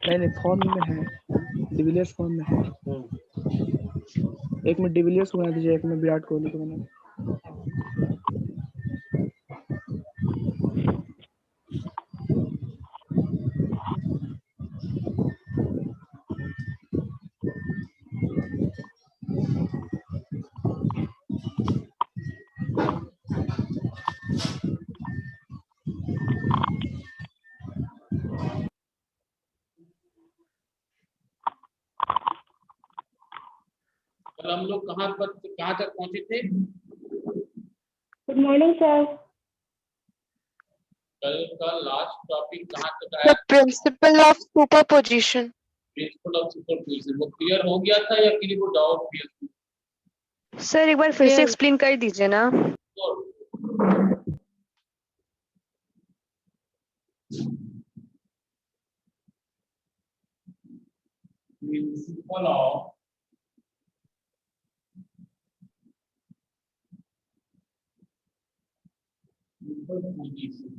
नहीं नहीं, फॉर्म में है, डिविलियर्स फॉर्म में है। एक में डिविलियर्स को बना दीजिए, एक में विराट कोहली को बना दीजिए। कल हम लोग कहाँ तक पहुंचे थे? Good morning sir. कल का लास्ट टॉपिक कहाँ तक आया? Principle of superposition. Principle of superposition वो क्लियर हो गया था या किसी को डाउट क्लियर? सर एक बार फिर से एक्सप्लेन कर दीजिए ना। Principle of superposition.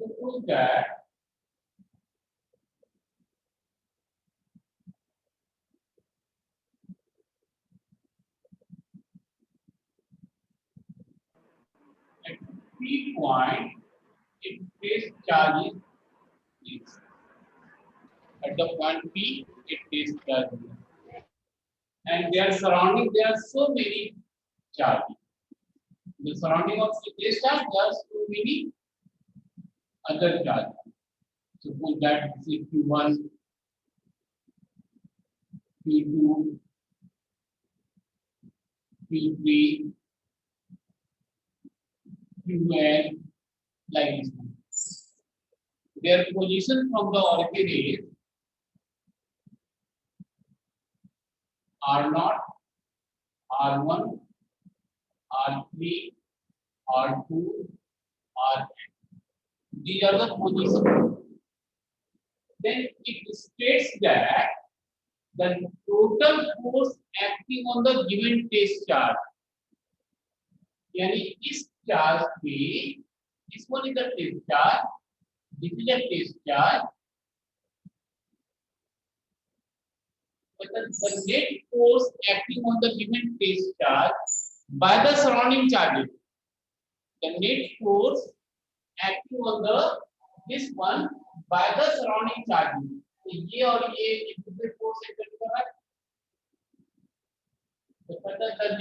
Suppose that at P point it takes charges is at the point P it takes charges and their surrounding there are so many charges. The surrounding of this charge there are so many other charges. Suppose that this is Q1, Q2, Q3, Qn, like this. Their position from the origin is R0, R1, R3, R2, Rn. These are the positions. Then it states that the total force acting on the given test charge, यानी इस charge पे, this one is the test charge, this is a test charge, but the net force acting on the given test charge by the surrounding charges, the net force acting on the this one by the surrounding charges, तो ये और ये एक force act कर रहा है, the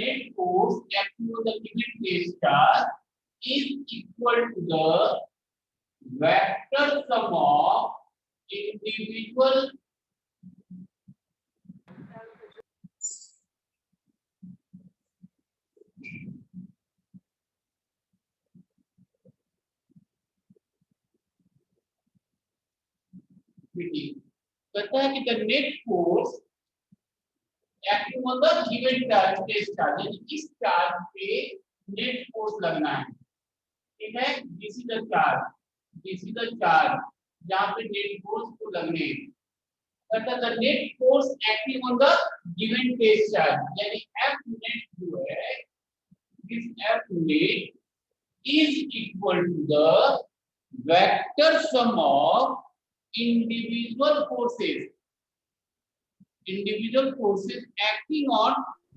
net force acting on the given test charge is equal to the vector sum of individual कहता है कि the net force acting on the given charge test charge, इस चार्ज पे नेट फोर्स लगना है, ठीक है? दिस इज द चार्ज जहां पे नेट फोर्स को लगने हैं, कहता है the net force acting on the given test charge, यानी F net जो है, this F net is equal to the vector sum of individual forces acting on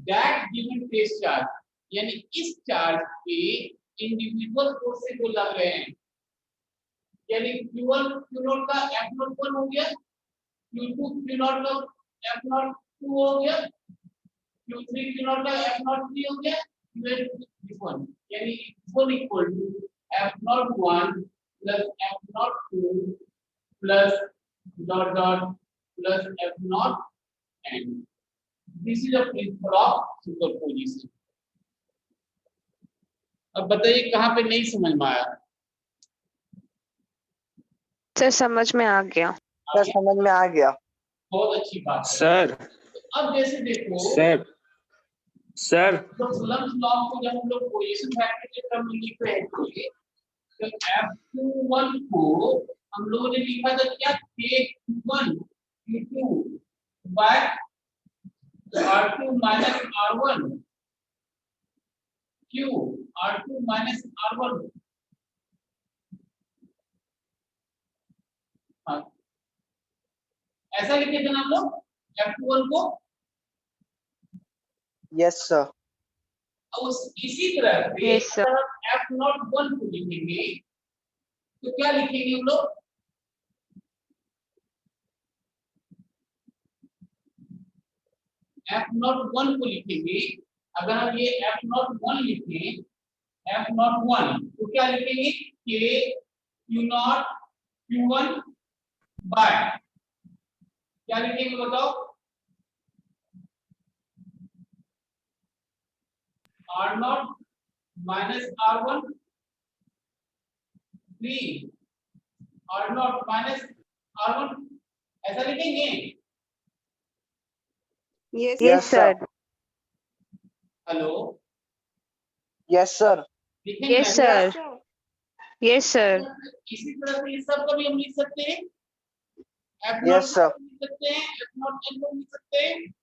that given test charge, यानी इस चार्ज पे इंडिविजुअल फोर्सेस जो लग रहे हैं, यानी Q1 Q0 का F0 हो गया, Q2 Q0 का F02 हो गया, Q3 Q0 का F03 हो गया, Q1 यानी Q1 equal to F01 plus F02 plus dot dot plus F0 and this is a principle of superposition. अब बताइए कहाँ पे नहीं समझ में आया? सर समझ में आ गया। सर समझ में आ गया। बहुत अच्छी बात है सर। अब जैसे देखो सर तो कूलम्ब्स लॉ को जब हम लोग पोजीशन फैक्टर के टर्म में लिख रहे थे तो F21 को हम लोगों ने लिखा था क्या, K21 Q2 by R2 minus R1 Q R2 minus R1 हाँ ऐसा लिखे थे ना हम लोग F21 को यस सर। उस इसी तरह से Yes, sir. अगर हम F01 को लिखेंगे तो क्या लिखेंगे हम लोग F01 को लिखेंगे अगर हम ये F01 लिखें F01 तो क्या लिखेंगे K Q0 Q1 बाय क्या लिखेंगे बताओ R0 minus R1 3 R0 minus R1 ऐसा लिखेंगे Yes, sir. Hello yes sir. लिखेंगे Yes, ना sir. क्या? Yes, sir. इसी तरह से इस सब को भी हम लिख सकते हैं F0 Yes, sir. को लिख सकते हैं F0 N को लिख सकते हैं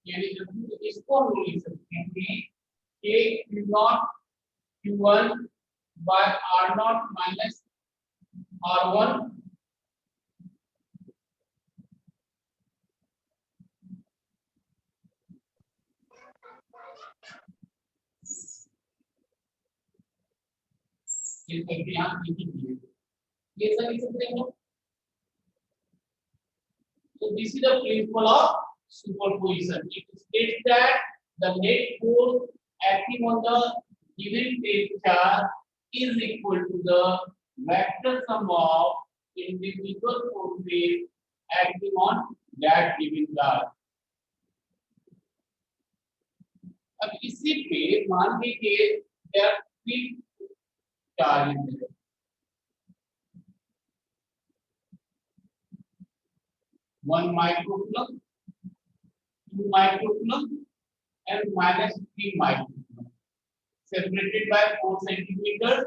यानी इसको हम लिख सकते हैं K Q0 Q1 by R0 minus R1 ये करके यहाँ लिखेंगे ये सब लिख सकते हैं हम लोग so this is the principle of superposition it states that the net force acting on the given state charge is equal to the vector sum of individual forces acting on that given charge अब इसी पे मान लीजिए there are three charges है 1 microcoulomb 2 microcoulomb and minus 3 microcoulomb separated by 4 centimeters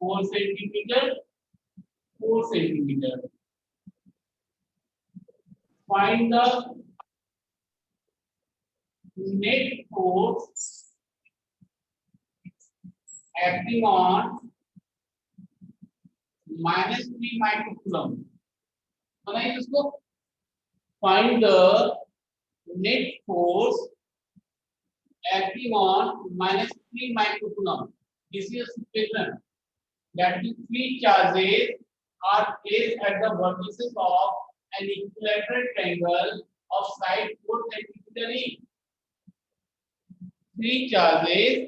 4 centimeters 4 centimeters find the net force acting on minus 3 microcoulomb बनाइए इसको find the net force acting on minus 3 microcoulomb this is a situation that the three charges are placed at the vertices of an equilateral triangle of side 4 cm each three charges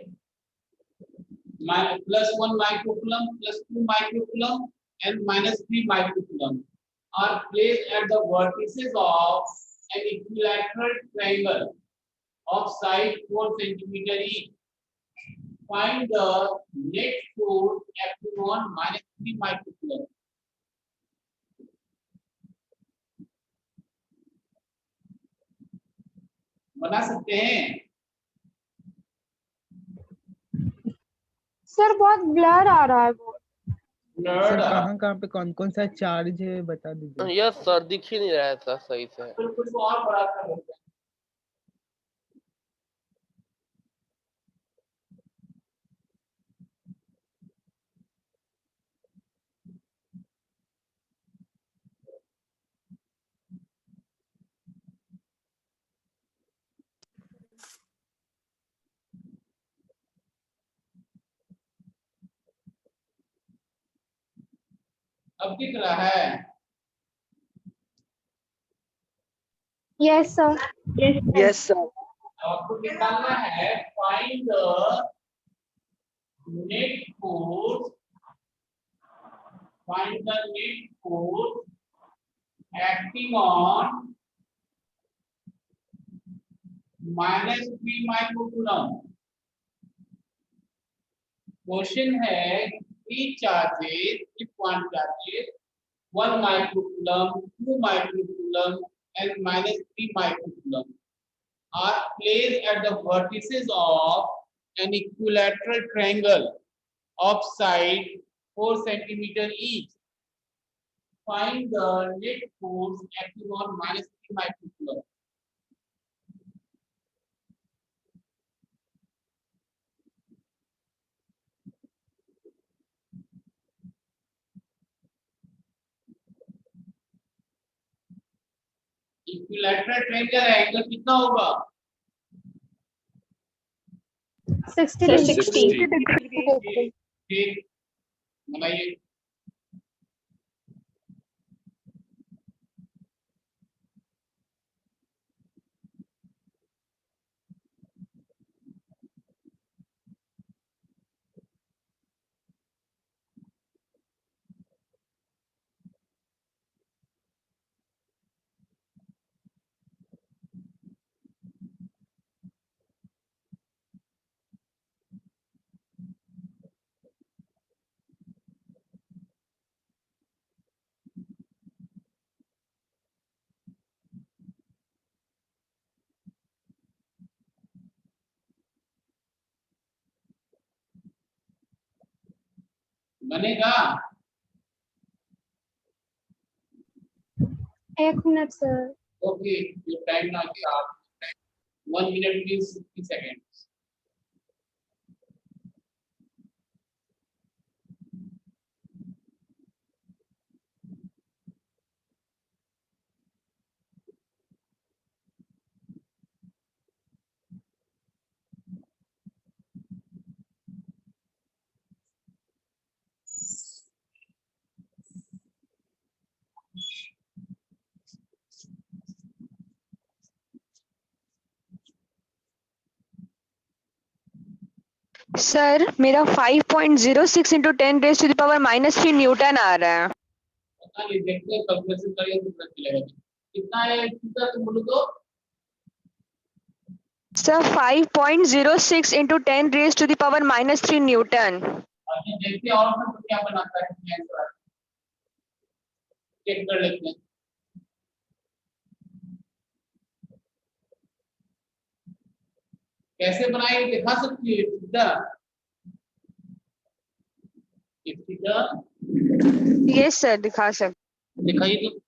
plus 1 microcoulomb plus 2 microcoulomb and minus 3 microcoulomb are placed at the vertices of an equilateral triangle of side 4 cm each. Find the net force acting on minus 3 microcoulomb. बना सकते हैं sir बहुत blur आ रहा है वो sir कहाँ कहाँ पे कौन कौन सा चार्ज है बता दीजिए यस सर दिख ही नहीं रहा था सही से फिर कुछ और बड़ा कर लेते हैं अब दिख रहा है यस सर यस सर। आपको निकालना है find the net force find the net force acting on minus 3 microcoulomb question है three charges if one charges 1 microcoulomb 2 microcoulomb and minus 3 microcoulomb are placed at the vertices of an equilateral triangle of side 4 centimeter each find the net force acting on -3 microcoulomb. Equilateral triangle angle कितना होगा? 60 60 degree. ठीक, बनाइए। बनेगा? 1 minute sir. Okay, your time now start. 1 minute means 60 seconds. Sir मेरा 5.06 into 10 raised to the power -3 newton आ रहा है। पता नहीं, देखते हैं कैलकुलेशन करिए तो पता चलेगा। कितना है कितना, तुम बोलो तो। Sir 5.06 into 10 raised to the power -3 Newton. अभी देखते हैं और सब क्या बनाता है, क्या आंसर चेक कर लेते हैं। कैसे बनाएंगे दिखा सकती है सीधा? सीधा यस सर दिखा सकते। दिखाइए तो।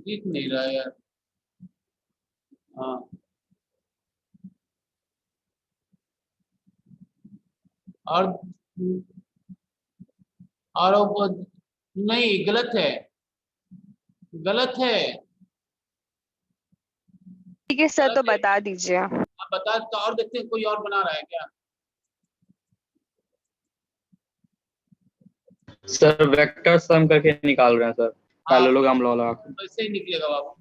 दिख नहीं रहा यार। हाँ, और वो नहीं, गलत है, गलत है। ठीक है सर, तो बता दीजिए। आप बता तो, और देखते हैं कोई और बना रहा है क्या। सर वेक्टर सम करके निकाल रहे हैं सर, पैरेललोग्राम लॉ लगा के। वैसे ही निकलेगा बाबू।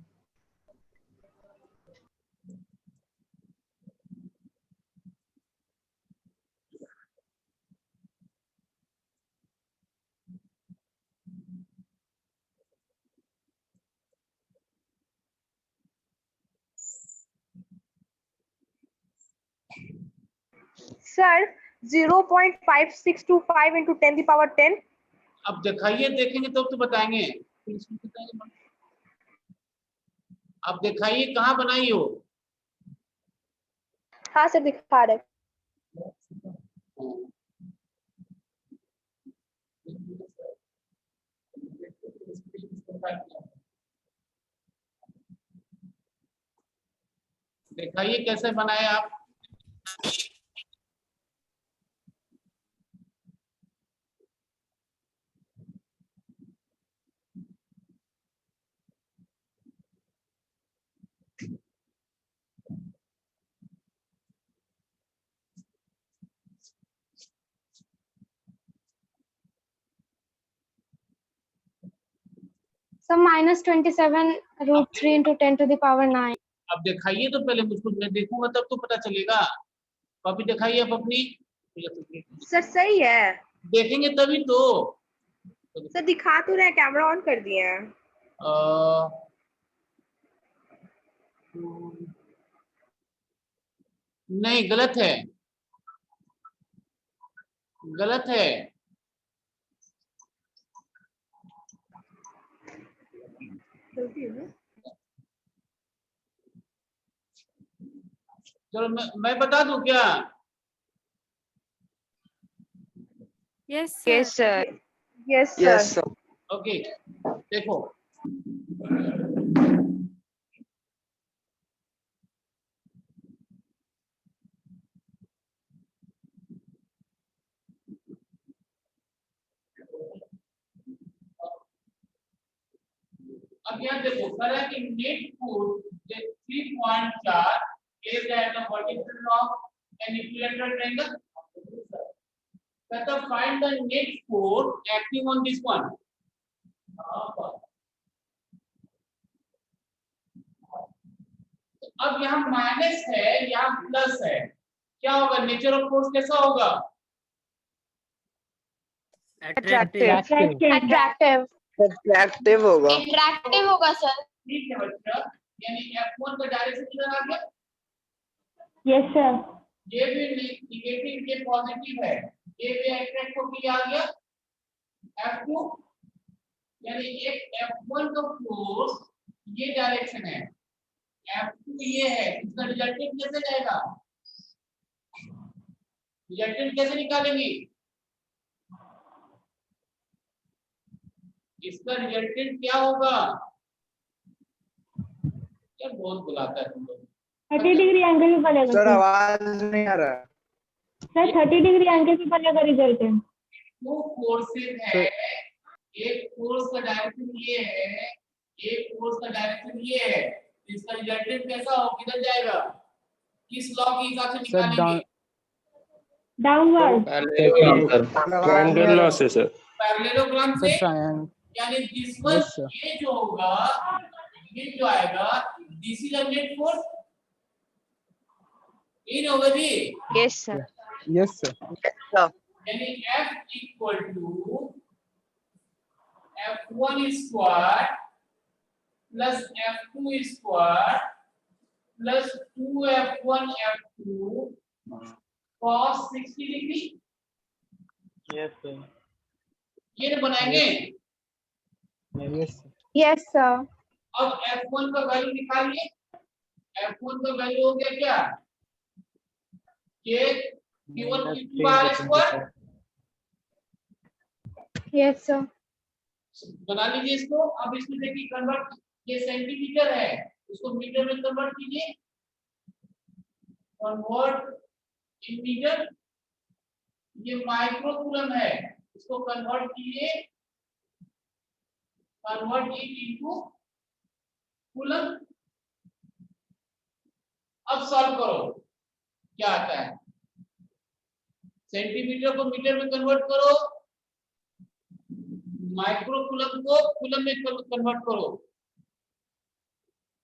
Sir 0.5625 into 10 the power 10। अब दिखाइए, देखेंगे तो बताएंगे। अब दिखाइए कहाँ बनाई हो। हाँ सर दिखा रहे। दिखाइए कैसे बनाए आप। So -27√3 into 10 to the power 9. अब दिखाइए तो पहले मुझको, मैं देखूंगा तब तो पता चलेगा। कॉपी दिखाइए आप अपनी। सर सही है, देखेंगे तभी तो। सर दिखा तो रहे, कैमरा ऑन कर दिए हैं। नहीं, गलत है, गलत है। चलती है ना? चलो मैं बता दूं क्या? Yes, sir. Yes, sir. Yes, sir. Okay, देखो अब यहाँ देखो कह रहा है कि net force 3.4 is at the vertical of an equilateral triangle. Let us find the net force acting on this one. अब यहाँ माइनस है, यहाँ प्लस है, क्या होगा? नेचर ऑफ फोर्स कैसा होगा? Attractive. Attractive. Attractive होगा. Attractive होगा sir. ठीक है बच्चा, यानी F1 का डायरेक्शन किधर आ गया? Yes sir. ये भी निगेटिव, ये पॉजिटिव है, ये भी अट्रैक्ट होके आ गया F2, यानी एक F1 का फोर्स ये डायरेक्शन है, F2 ये है, इसका रिजल्टेंट कैसे जाएगा? रिजल्टेंट कैसे निकालेंगे? इसका रिजल्टेंट क्या होगा? यार बहुत बुलाता है तुम लोग। 30 डिग्री एंगल भी बनेगा सर सर। आवाज नहीं आ रहा है. सर 30 डिग्री एंगल भी बनेगा रिजल्टेंट। दो फोर्सेस है, एक फोर्स का डायरेक्शन ये है, एक फोर्स का डायरेक्शन ये है, इसका रिजल्टेंट कैसा हो, किधर जाएगा? किस लॉ के हिसाब से निकालेंगे? डाउनवर्ड। ट्रायंगल लॉ से सर. पैरेललोग्राम से, यानी दिस वन ये जो होगा, ये जो आएगा, this is a net force in होगा जी। Yes, sir. Yes, sir. Sir. यानी F equal to F1 square plus F2 square plus 2F1 F2 cos 60 degree. Yes, sir. ये ना बनाएंगे। Yes, sir. Yes sir. अब F1 का value निकालिए। F1 का वैल्यू हो गया क्या? ये Q1 Q2 bar square. Yes sir. बना लीजिए इसको। अब इसमें देखिए कन्वर्ट, ये सेंटीमीटर है, उसको मीटर में कन्वर्ट कीजिए। Convert in meter. ये माइक्रो कूलम है, इसको कन्वर्ट कीजिए, कन्वर्ट इट इनटू कूलम। अब सॉल्व करो, क्या आता है? सेंटीमीटर को मीटर में कन्वर्ट करो, माइक्रो कूलम को कूलम में कन्वर्ट करो।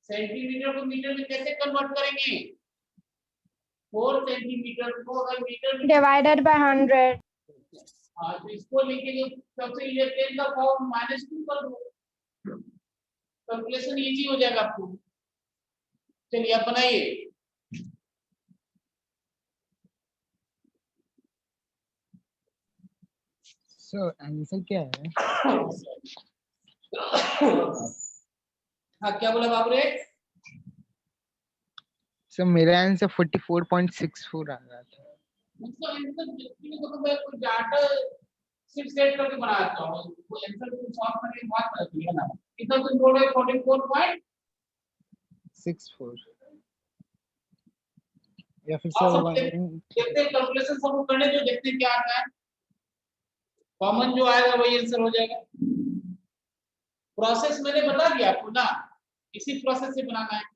सेंटीमीटर को मीटर में कैसे कन्वर्ट करेंगे? 4 सेंटीमीटर को अगर मीटर में Divided by 100. हाँ तो इसको लिखे जो सबसे ये 10 का पावर -2 कर दो, कैलकुलेशन इजी हो जाएगा आपको। चलिए आप बनाइए। So आंसर क्या है? हाँ क्या बोला बाबू रे? So मेरा आंसर 44.64 आ रहा था. उसका आंसर देखने को तो मैं कोई डाटा सिर्फ सेट करके बनाता हूँ, वो आंसर को सॉल्व करने की बात करती है ना। कितना तुम बोल रहे हो? 44 64 या फिर और सर सब देखते हैं कैलकुलेशन सब करने जो, देखते हैं क्या आता है। कॉमन जो आएगा वही आंसर हो जाएगा। प्रोसेस मैंने बता दिया आपको ना, इसी प्रोसेस से बनाना है।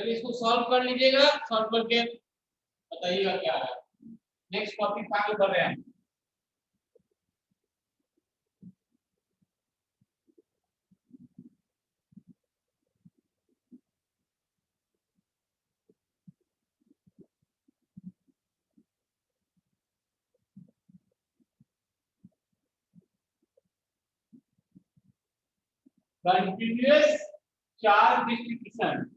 चलिए इसको सॉल्व कर लीजिएगा, सॉल्व करके बताइएगा क्या है। नेक्स्ट टॉपिक पे आगे बढ़ रहे हैं। Continuous charge distribution.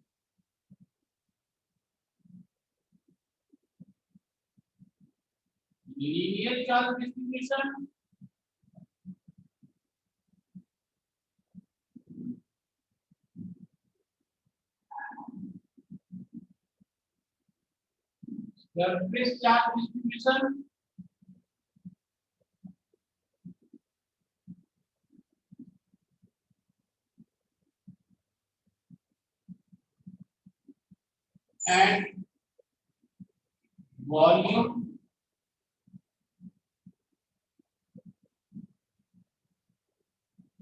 Linear charge distribution. Surface charge distribution. And volume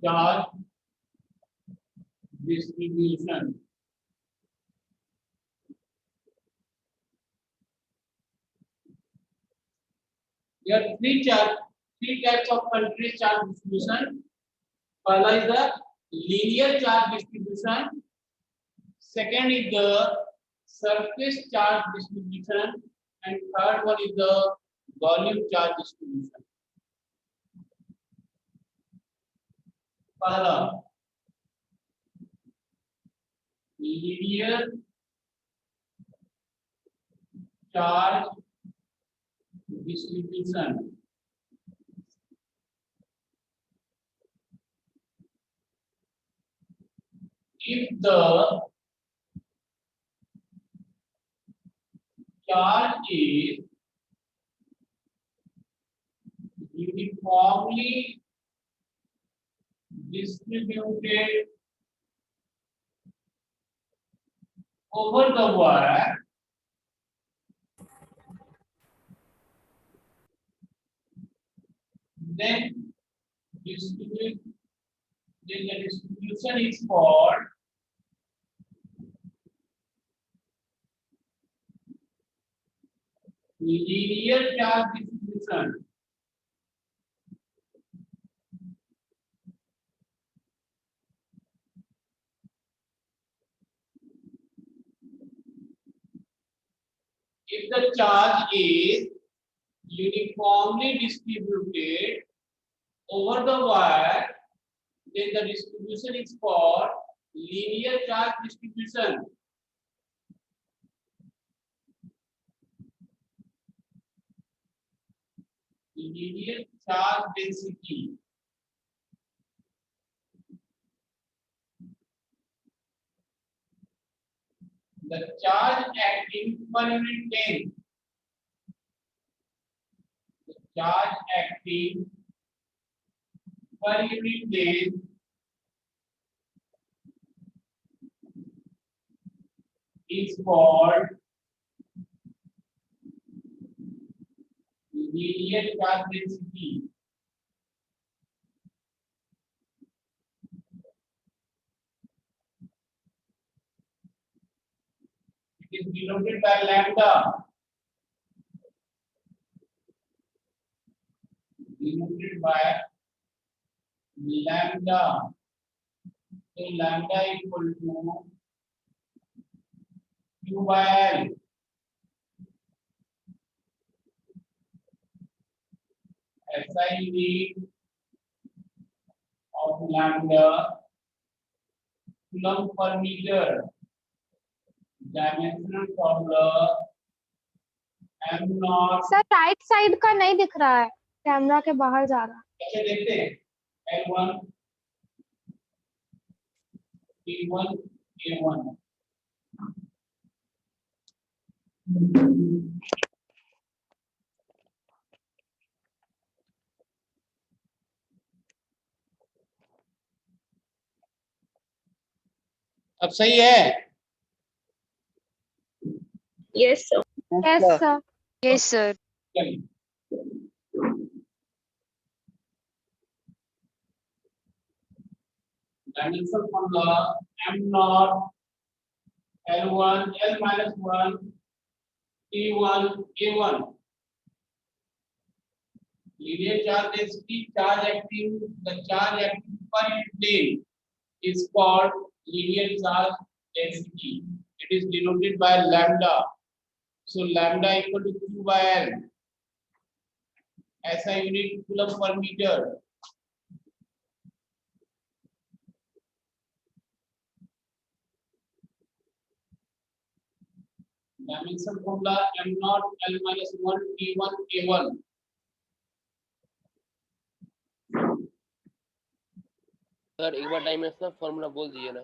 charge distribution. There are three types of continuous charge distribution. First is the linear charge distribution. Second is the surface charge distribution, and third one is the volume charge distribution. Pahla, linear charge distribution. If the charge is uniformly distributed over the wire, then the distribution is called linear charge distribution. If the charge is uniformly distributed over the wire, then the distribution is called linear charge distribution. Linear charge density. The charge acting per unit length. The charge acting per unit length is called linear charge density. It is denoted by lambda. Denoted by lambda. So lambda equal to Q by L. SI unit of lambda coulomb per meter. Dimensional formula m naught. Sir right side का नहीं दिख रहा है, camera के बाहर जा रहा है। कैसे देखते हैं? L1 T1 A1. अब सही है? Yes, sir. Yes sir. Yes, sir. चलिए dimensional formula m naught L1, L minus 1, T1, A1. Linear charge density, the charge acting per unit plane is called linear charge density. It is denoted by lambda. So lambda equal to Q by L. SI unit coulomb per meter. Dimension formula m naught L minus 1 T1 A1. Sir एक बार dimensional formula बोल दीजिए ना।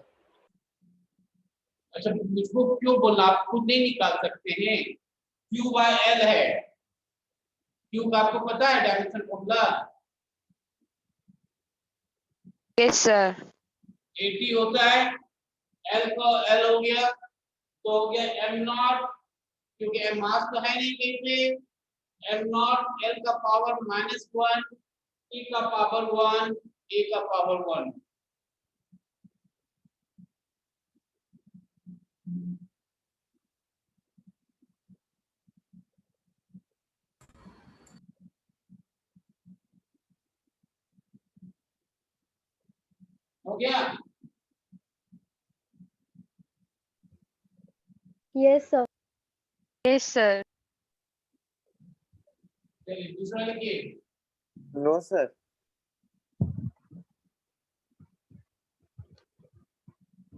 अच्छा मुझको क्यों बोलना, आप खुद नहीं निकाल सकते हैं। Q by L है। Q का आपको पता है डायमेंशन फॉर्मूला? Yes, sir. 80 होता है, L को L हो गया तो हो गया m नॉट, क्योंकि m मास तो है नहीं कहीं पे, m नॉट L का पावर -1 E का पावर 1 A का पावर 1। हो गया? Yes, sir. Yes, sir. चलिए दूसरा लिखिए। No sir.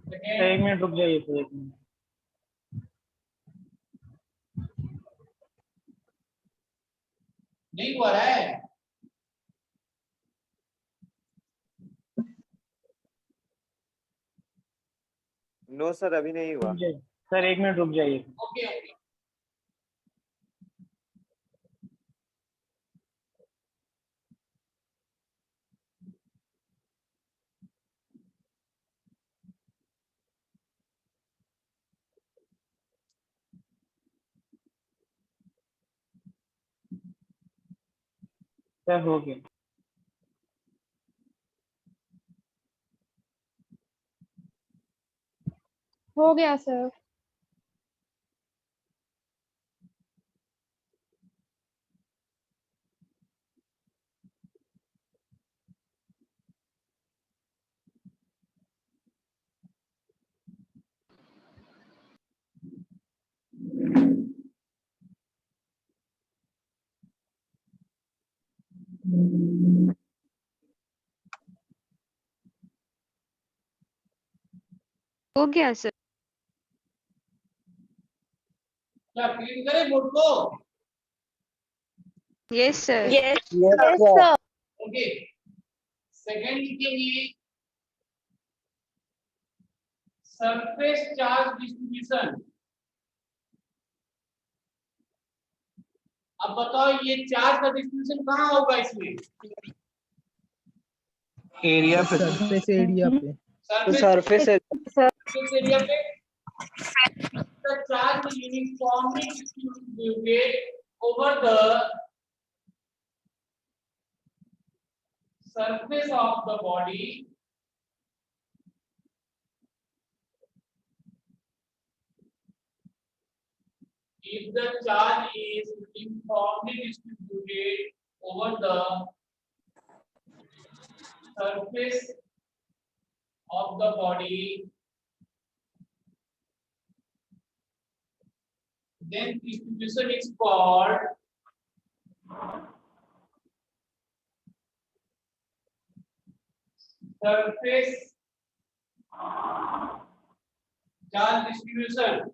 सेकंड, एक मिनट रुक जाइए सर, एक मिनट। नहीं हुआ है। नो सर अभी नहीं हुआ। सर एक मिनट रुक जाइए। Okay okay. सर हो गया। हो गया सर। हो गया सर। क्या क्लीन करें बोर्ड को? Yes, sir. Yes, yes yes, sir. sir. Okay. Second लिखेंगे सरफेस चार्ज डिस्ट्रीब्यूशन। अब बताओ ये चार्ज का डिस्ट्रीब्यूशन कहाँ होगा इसमें? एरिया पे। सरफेस एरिया पे। सरफेस सरफेस एरिया पे the charge is uniformly distributed over the surface of the body if the charge is uniformly distributed over the surface of the body, then distribution is called surface charge distribution.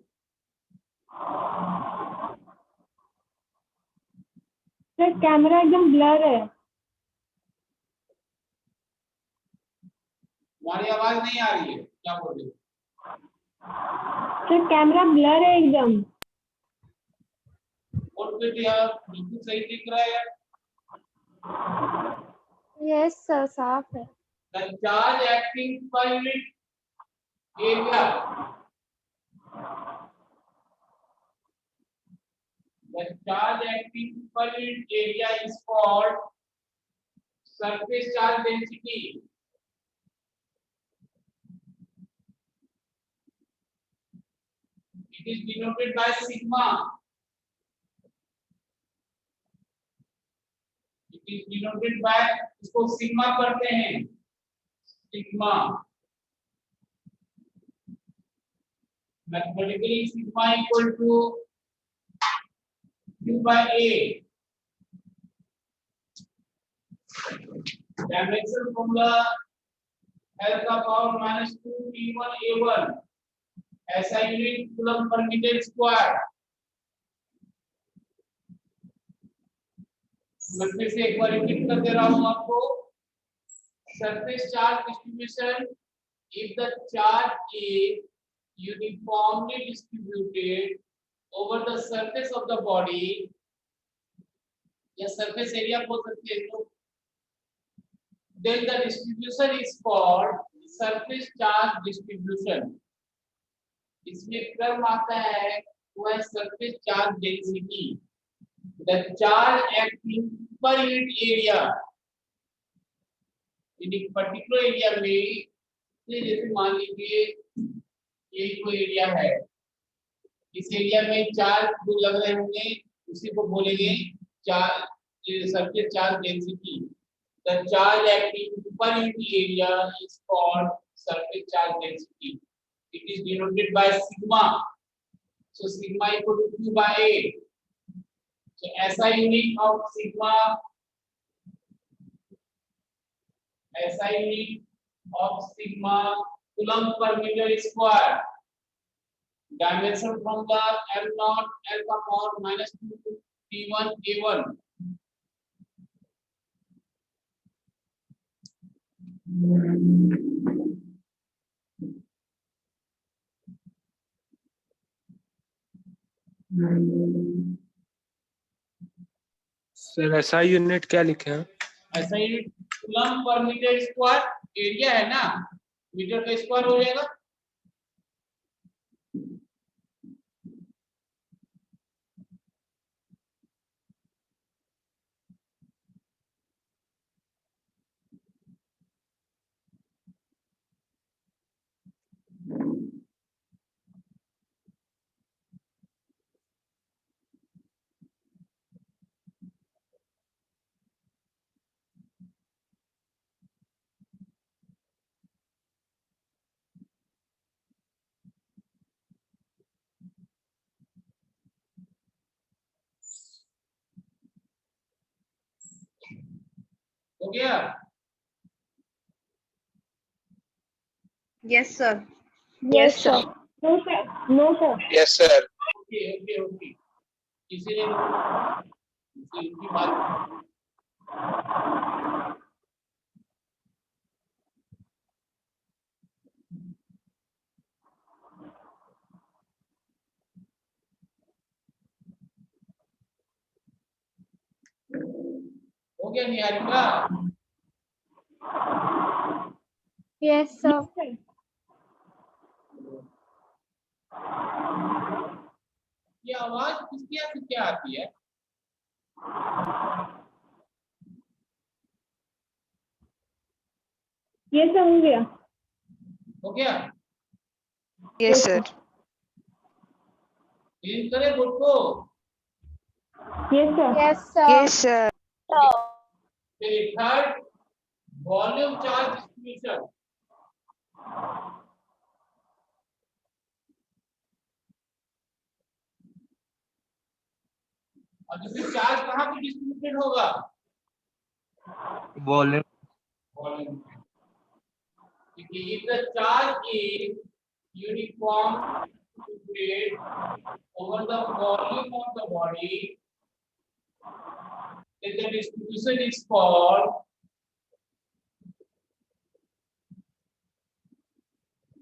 Sir camera एकदम blur है। तुम्हारी आवाज नहीं आ रही है, क्या बोल रही हो? सर कैमरा ब्लर है एकदम। और फिर यार बिल्कुल सही दिख रहा है यार। यस सर साफ है। The charge acting per unit area. The charge acting per unit area is called surface charge density. It is denoted by sigma. It is denoted by, इसको सिग्मा करते हैं, sigma. Mathematically, sigma equal to Q by A. Dimension formula L का power -2 T1 A1. ऐसा unit coulomb पर meter square. मैं फिर से एक बार रिपीट कर दे रहा हूं आपको. Surface charge distribution, if the charge is uniformly distributed over the surface of the body, या surface area बोल सकते हैं तो, then the distribution is called surface charge distribution. इसमें क्रम आता है वो है surface charge density. The charge acting per unit area in a particular area में, जैसे मान लीजिए ये कोई एरिया है, इस एरिया में चार्ज जो लग रहे होंगे उसी को बोलेंगे charge, surface charge density. The charge acting per unit area is called surface charge density. It is denoted by sigma. So sigma equal to Q by A. So SI unit of sigma, SI unit of sigma coulomb per meter square. Dimension from the L0 L का power -2 T1 A1. Sir SI unit क्या लिखे हैं? ऐसा ही coulomb पर meter square, area है ना, metre का square हो जाएगा. हो गया? Yes, sir. Yes, sir. No, sir. No, sir. Yes sir. Okay okay okay. इसीलिए इनकी बात हो गया निहारिका? Yes, sir. ये आवाज किसके यहाँ से क्या आती है? ये सब हो गया. हो गया? Yes, sir. क्लीन करे बोर्ड को. Yes, sir. Yes, sir. Yes, sir. फिर थर्ड, वॉल्यूम चार्ज डिस्ट्रीब्यूशन. अब जैसे चार्ज कहाँ पे डिस्ट्रीब्यूटेड होगा? वॉल्यूम. वॉल्यूम. क्योंकि if the charge is uniform distributed over the volume of the body, then the distribution is called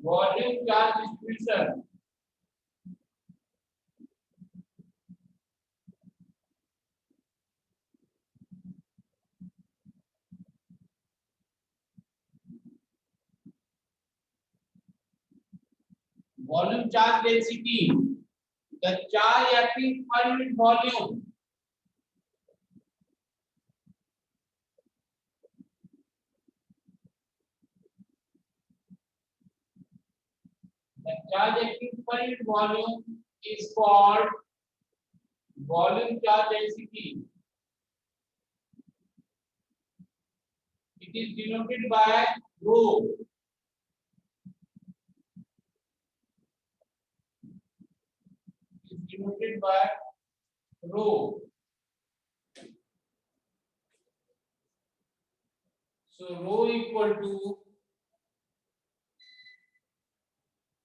volume charge distribution. Volume charge density, the charge acting per unit volume. The charge acting per unit volume is called volume charge density. It is denoted by rho. It is denoted by rho. So rho equal to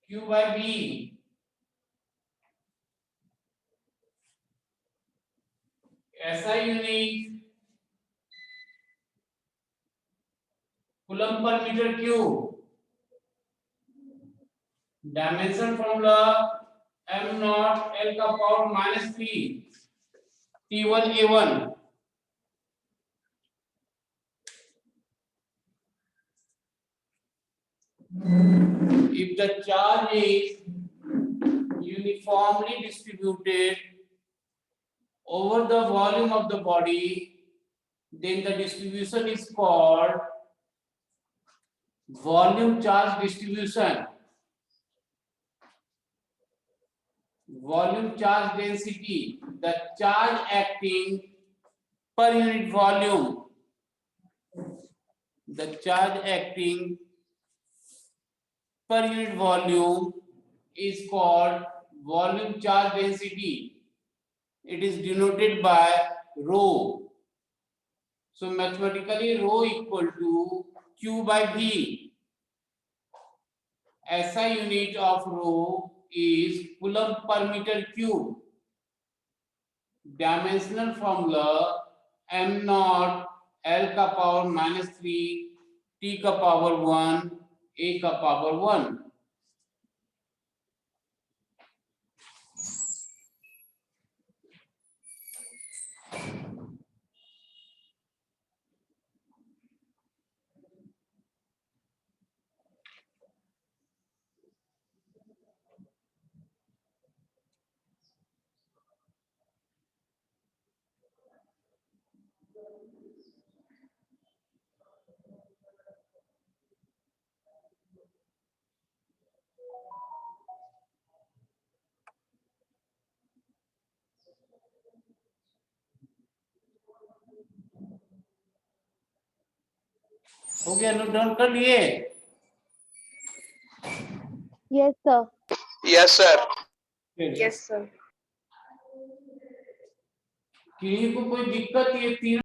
Q by B. SI unit Coulomb per meter cube. Dimension formula m naught L का power -3 T1 A1. If the charge is uniformly distributed over the volume of the body, then the distribution is called volume charge distribution. Volume charge density, the charge acting per unit volume. The charge acting per unit volume is called volume charge density. It is denoted by rho. So mathematically rho equal to Q by V. SI unit of rho is Coulomb per meter cube. Dimensional formula m naught L का power -3 T का power 1 A का power 1. हो गया, note down कर लिए? Yes, sir. Yes, sir. Yes, sir. किसी को कोई दिक्कत ये तीन